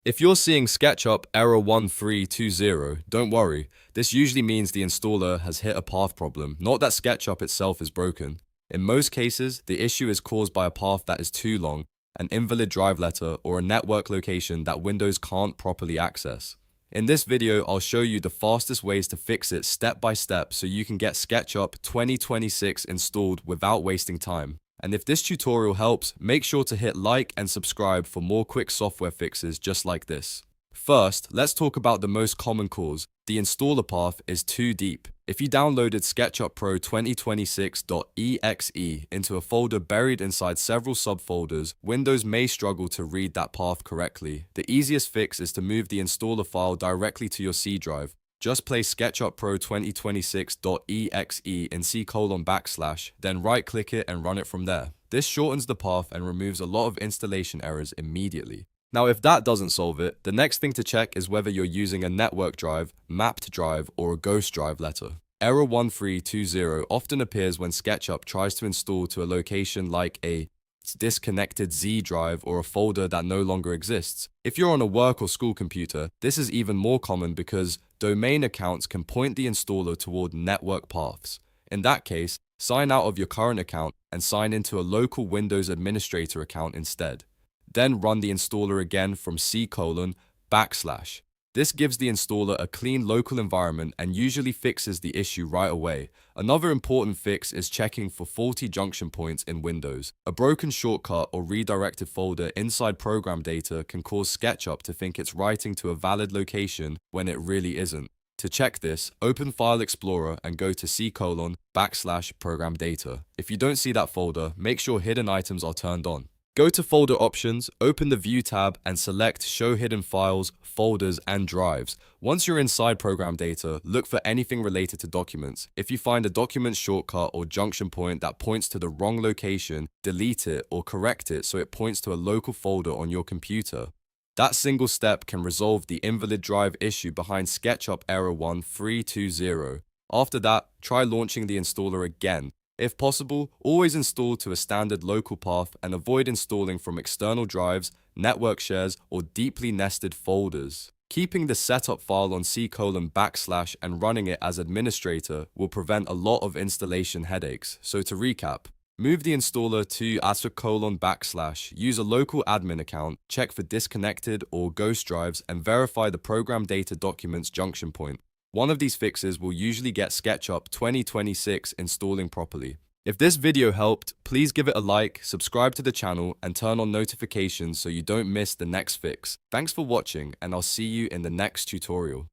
If you're seeing SketchUp error 1320, don't worry. This usually means the installer has hit a path problem, not that SketchUp itself is broken. In most cases, the issue is caused by a path that is too long, an invalid drive letter, or a network location that Windows can't properly access. In this video, I'll show you the fastest ways to fix it step by step so you can get SketchUp 2026 installed without wasting time. And if this tutorial helps, make sure to hit like and subscribe for more quick software fixes just like this. First, let's talk about the most common cause. The installer path is too deep. If you downloaded SketchUp Pro 2026.exe into a folder buried inside several subfolders, Windows may struggle to read that path correctly. The easiest fix is to move the installer file directly to your C drive. Just place SketchUp Pro 2026.exe in C:/, then right-click it and run it from there. This shortens the path and removes a lot of installation errors immediately. Now, if that doesn't solve it, the next thing to check is whether you're using a network drive, mapped drive, or a ghost drive letter. Error 1320 often appears when SketchUp tries to install to a location like a disconnected Z drive or a folder that no longer exists. If you're on a work or school computer, this is even more common because domain accounts can point the installer toward network paths. In that case, sign out of your current account and sign into a local Windows administrator account instead. Then run the installer again from C:/. This gives the installer a clean local environment and usually fixes the issue right away. Another important fix is checking for faulty junction points in Windows. A broken shortcut or redirected folder inside ProgramData can cause SketchUp to think it's writing to a valid location when it really isn't. To check this, open File Explorer and go to C:/ProgramData. If you don't see that folder, make sure hidden items are turned on. Go to Folder Options, open the View tab, and select Show Hidden Files, Folders, and Drives. Once you're inside ProgramData, look for anything related to documents. If you find a document shortcut or junction point that points to the wrong location, delete it or correct it so it points to a local folder on your computer. That single step can resolve the invalid drive issue behind SketchUp error 1320. After that, try launching the installer again. If possible, always install to a standard local path and avoid installing from external drives, network shares, or deeply nested folders. Keeping the setup file on C:// and running it as administrator will prevent a lot of installation headaches. So to recap, move the installer to // use a local admin account, check for disconnected or ghost drives, and verify the ProgramData documents junction point. One of these fixes will usually get SketchUp 2026 installing properly. If this video helped, please give it a like, subscribe to the channel, and turn on notifications so you don't miss the next fix. Thanks for watching, and I'll see you in the next tutorial.